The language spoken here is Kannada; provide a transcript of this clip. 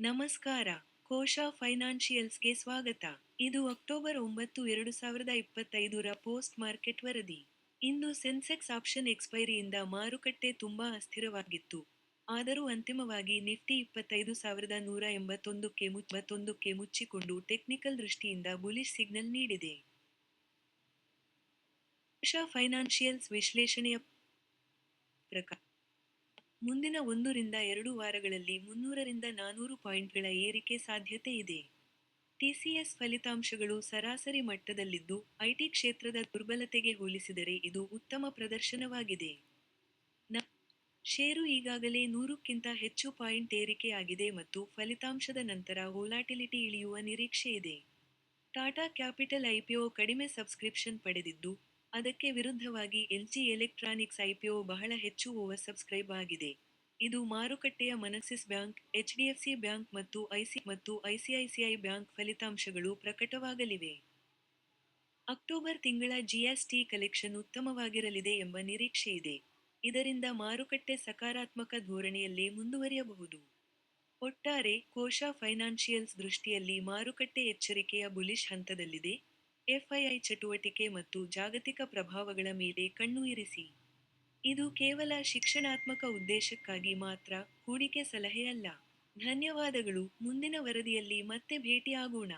ನಮಸ್ಕಾರ. ಕೋಶ ಫೈನಾನ್ಷಿಯಲ್ಸ್‌ಗೆ ಸ್ವಾಗತ. ಇದು ಅಕ್ಟೋಬರ್ 9, 2025ರ ಪೋಸ್ಟ್ ಮಾರ್ಕೆಟ್ ವರದಿ. ಇಂದು ಸೆನ್ಸೆಕ್ಸ್ ಆಪ್ಷನ್ ಎಕ್ಸ್ಪೈರಿಯಿಂದ ಮಾರುಕಟ್ಟೆ ತುಂಬಾ ಅಸ್ಥಿರವಾಗಿತ್ತು. ಆದರೂ ಅಂತಿಮವಾಗಿ ನಿಫ್ಟಿ 25,181ಕ್ಕೆ ಮುಚ್ಚಿಕೊಂಡು ಟೆಕ್ನಿಕಲ್ ದೃಷ್ಟಿಯಿಂದ ಬುಲಿಶ್ ಸಿಗ್ನಲ್ ನೀಡಿದೆ. ಕೋಶ ಫೈನಾನ್ಷಿಯಲ್ಸ್ ವಿಶ್ಲೇಷಣೆಯ ಪ್ರಕಾರ ಮುಂದಿನ 1-2 ವಾರಗಳಲ್ಲಿ 300-400 ಪಾಯಿಂಟ್ಗಳ ಏರಿಕೆ ಸಾಧ್ಯತೆ ಇದೆ. ಟಿಸಿಎಸ್ ಫಲಿತಾಂಶಗಳು ಸರಾಸರಿ ಮಟ್ಟದಲ್ಲಿದ್ದು, ಐಟಿ ಕ್ಷೇತ್ರದ ದುರ್ಬಲತೆಗೆ ಹೋಲಿಸಿದರೆ ಇದು ಉತ್ತಮ ಪ್ರದರ್ಶನವಾಗಿದೆ. ಷೇರು ಈಗಾಗಲೇ 100ಕ್ಕಿಂತ ಹೆಚ್ಚು ಪಾಯಿಂಟ್ ಏರಿಕೆಯಾಗಿದೆ ಮತ್ತು ಫಲಿತಾಂಶದ ನಂತರ ವೊಲಾಟಿಲಿಟಿ ಇಳಿಯುವ ನಿರೀಕ್ಷೆಯಿದೆ. ಟಾಟಾ ಕ್ಯಾಪಿಟಲ್ ಐಪಿಒ ಕಡಿಮೆ ಸಬ್ಸ್ಕ್ರಿಪ್ಷನ್ ಪಡೆದಿದ್ದು, ಅದಕ್ಕೆ ವಿರುದ್ಧವಾಗಿ ಎಲ್ಜಿ ಎಲೆಕ್ಟ್ರಾನಿಕ್ಸ್ ಐಪಿಒ ಬಹಳ ಹೆಚ್ಚು ಓವರ್ ಸಬ್ಸ್ಕ್ರೈಬ್ ಆಗಿದೆ. ಇದು ಮಾರುಕಟ್ಟೆಯ ಆಕ್ಸಿಸ್ ಬ್ಯಾಂಕ್, ಎಚ್ಡಿಎಫ್ಸಿ ಬ್ಯಾಂಕ್ ಮತ್ತು ಐಸಿಐಸಿಐ ಬ್ಯಾಂಕ್ ಫಲಿತಾಂಶಗಳು ಪ್ರಕಟವಾಗಲಿವೆ. ಅಕ್ಟೋಬರ್ ತಿಂಗಳ ಜಿಎಸ್ಟಿ ಕಲೆಕ್ಷನ್ ಉತ್ತಮವಾಗಿರಲಿದೆ ಎಂಬ ನಿರೀಕ್ಷೆಯಿದೆ. ಇದರಿಂದ ಮಾರುಕಟ್ಟೆ ಸಕಾರಾತ್ಮಕ ಧೋರಣೆಯಲ್ಲೇ ಮುಂದುವರಿಯಬಹುದು. ಒಟ್ಟಾರೆ, ಕೋಶ ಫೈನಾನ್ಷಿಯಲ್ಸ್ ದೃಷ್ಟಿಯಲ್ಲಿ ಮಾರುಕಟ್ಟೆ ಎಚ್ಚರಿಕೆಯ ಬುಲಿಶ್ ಹಂತದಲ್ಲಿದೆ. ಎಫ್ಐಐ ಚಟುವಟಿಕೆ ಮತ್ತು ಜಾಗತಿಕ ಪ್ರಭಾವಗಳ ಮೇಲೆ ಕಣ್ಣು ಇರಿಸಿ. ಇದು ಕೇವಲ ಶಿಕ್ಷಣಾತ್ಮಕ ಉದ್ದೇಶಕ್ಕಾಗಿ ಮಾತ್ರ, ಹೂಡಿಕೆ ಸಲಹೆಯಲ್ಲ. ಧನ್ಯವಾದಗಳು. ಮುಂದಿನ ವರದಿಯಲ್ಲಿ ಮತ್ತೆ ಭೇಟಿಯಾಗೋಣ.